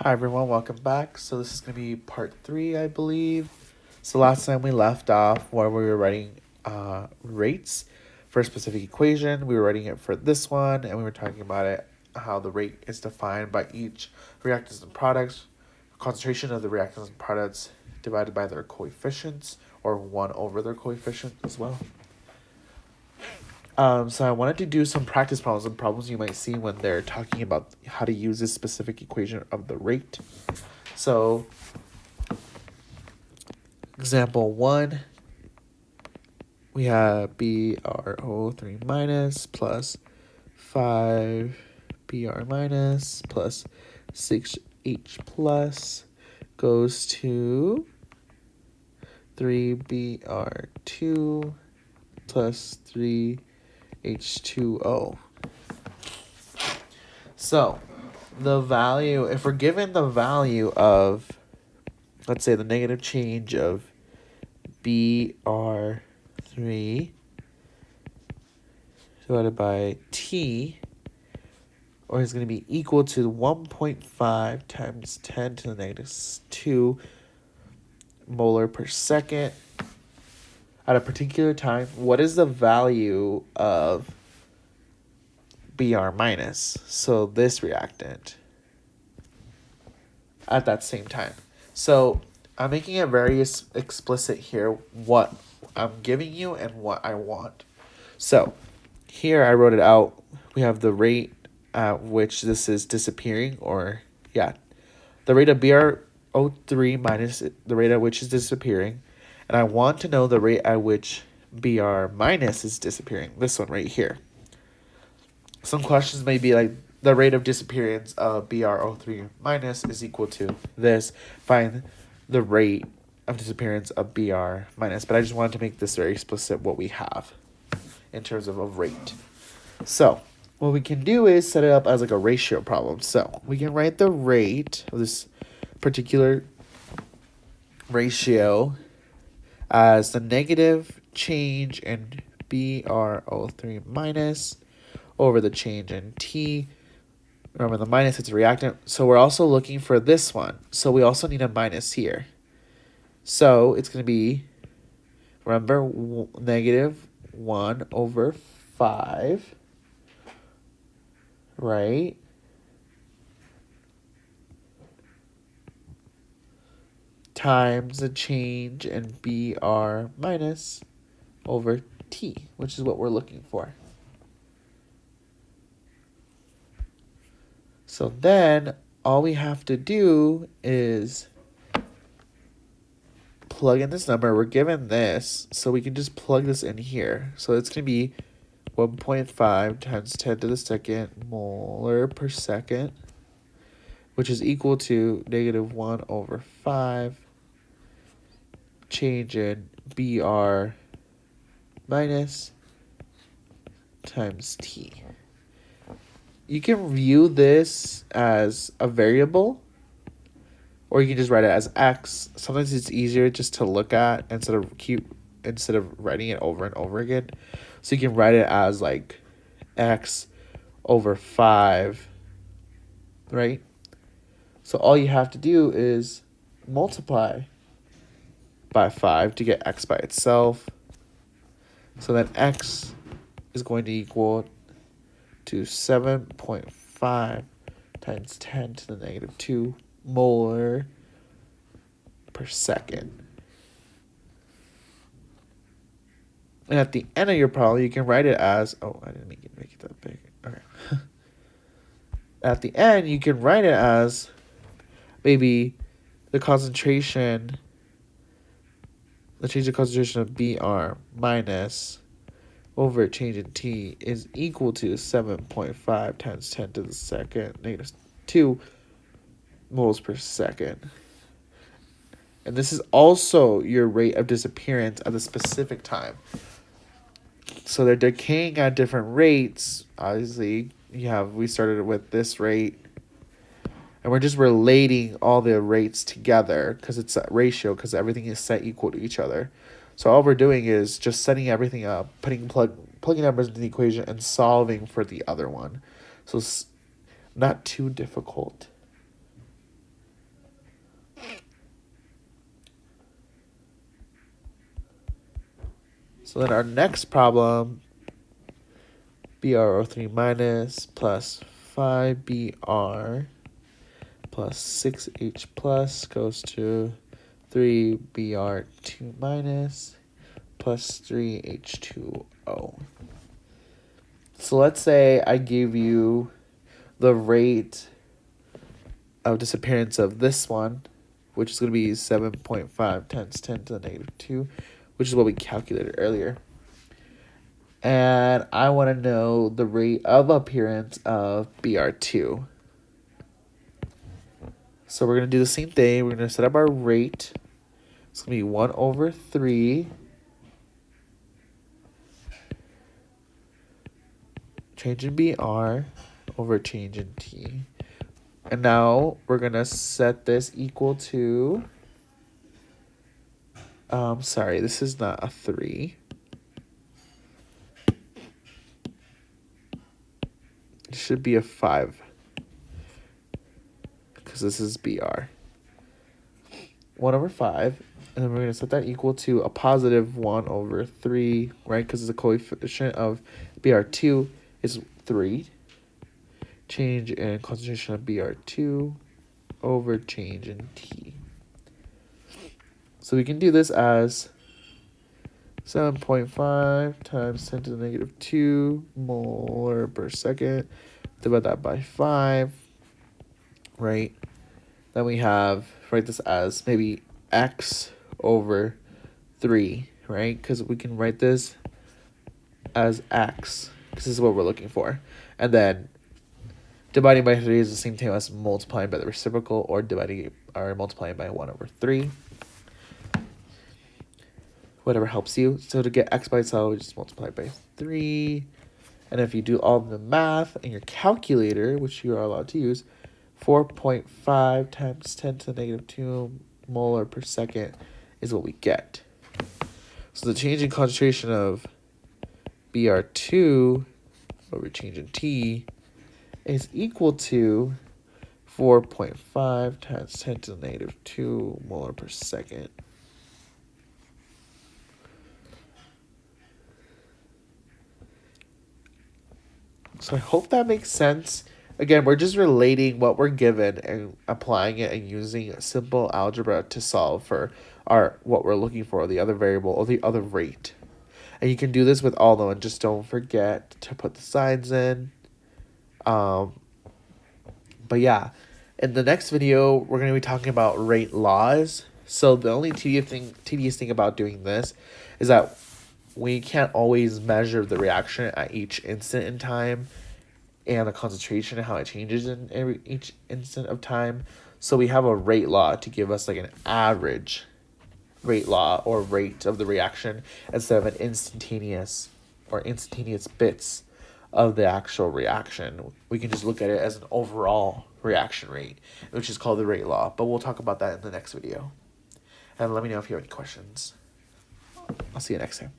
Hi everyone, welcome back. So this is going to be part 3, I believe. So last time we left off where we were writing rates for a specific equation. We were writing it for this one, and we were talking about it, how the rate is defined by each reactants and products, concentration of the reactants and products divided by their coefficients, or 1 over their coefficient as well. So I wanted to do some practice problems and problems you might see when they're talking about how to use this specific equation of the rate. So, example 1, we have BrO3 minus plus 5Br minus plus 6H plus goes to 3Br2 plus 3H2O. So, the value, if we're given the value of, let's say, the negative change of Br3 divided by T, or is going to be equal to 1.5 times 10 to the negative 2 molar per second at a particular time, what is the value of Br minus, so this reactant, at that same time? So I'm making it very explicit here what I'm giving you and what I want. So here I wrote it out. We have the rate at which this is disappearing, or the rate of BrO3 minus the rate at which is disappearing. And I want to know the rate at which Br minus is disappearing. This one right here. Some questions may be like, the rate of disappearance of BrO3 minus is equal to this. Find the rate of disappearance of Br minus. But I just wanted to make this very explicit what we have in terms of a rate. So what we can do is set it up as like a ratio problem. So we can write the rate of this particular ratio as the negative change in BrO3 minus over the change in T. Remember, the minus is a reactant. So we're also looking for this one. So we also need a minus here. So it's going to be, remember, negative 1 over 5, right? Times the change in Br minus over T, which is what we're looking for. So then all we have to do is plug in this number. We're given this, so we can just plug this in here. So it's going to be 1.5 times 10 to the second molar per second, which is equal to negative 1 over 5 change in Br minus times T. You can view this as a variable, or you can just write it as X. Sometimes it's easier just to look at instead of writing it over and over again. So you can write it as like X over 5, right? So all you have to do is multiply by 5 to get X by itself. So then X is going to equal to 7.5 times 10 to the negative 2 molar per second. And at the end of your problem, you can write it as, oh, I didn't make it that big. Okay. At the end, you can write it as maybe the change of concentration of Br minus over change in T is equal to 7.5 times 10 to the second negative 2 moles per second. And this is also your rate of disappearance at a specific time. So they're decaying at different rates. Obviously, we started with this rate, and we're just relating all the rates together because it's a ratio, because everything is set equal to each other. So all we're doing is just setting everything up, plugging numbers into the equation, and solving for the other one. So it's not too difficult. So then our next problem, BrO3 minus plus 5Br plus 6H plus goes to 3Br2 minus plus 3H2O. So let's say I give you the rate of disappearance of this one, which is going to be 7.5 times 10 to the negative 2, which is what we calculated earlier. And I want to know the rate of appearance of BR2. So we're going to do the same thing. We're going to set up our rate. It's going to be 1 over 3 change in BR over change in T. And now we're going to set this equal to, sorry, this is not a 3. It should be a 5 because this is BR. 1 over 5, and then we're going to set that equal to a positive 1 over 3, right? Because the coefficient of BR2 is 3. Change in concentration of BR2 over change in T. So we can do this as 7.5 times 10 to the negative 2 molar per second. Divide that by 5, right? Then we have, write this as maybe x over 3, right? Because we can write this as x, because this is what we're looking for. And then dividing by 3 is the same thing as multiplying by the reciprocal or dividing or multiplying by 1 over 3. Whatever helps you. So to get x by itself, we just multiply by 3. And if you do all of the math in your calculator, which you are allowed to use, 4.5 times 10 to the negative 2 molar per second is what we get. So the change in concentration of Br2 over change in T is equal to 4.5 times 10 to the negative 2 molar per second. So I hope that makes sense. Again, we're just relating what we're given and applying it and using simple algebra to solve for what we're looking for, the other variable or the other rate. And you can do this with all of them, and just don't forget to put the signs in. But yeah, in the next video, we're going to be talking about rate laws. So the only tedious thing about doing this is that we can't always measure the reaction at each instant in time and the concentration and how it changes in each instant of time. So we have a rate law to give us like an average rate law or rate of the reaction instead of an instantaneous bits of the actual reaction. We can just look at it as an overall reaction rate, which is called the rate law. But we'll talk about that in the next video. And let me know if you have any questions. I'll see you next time.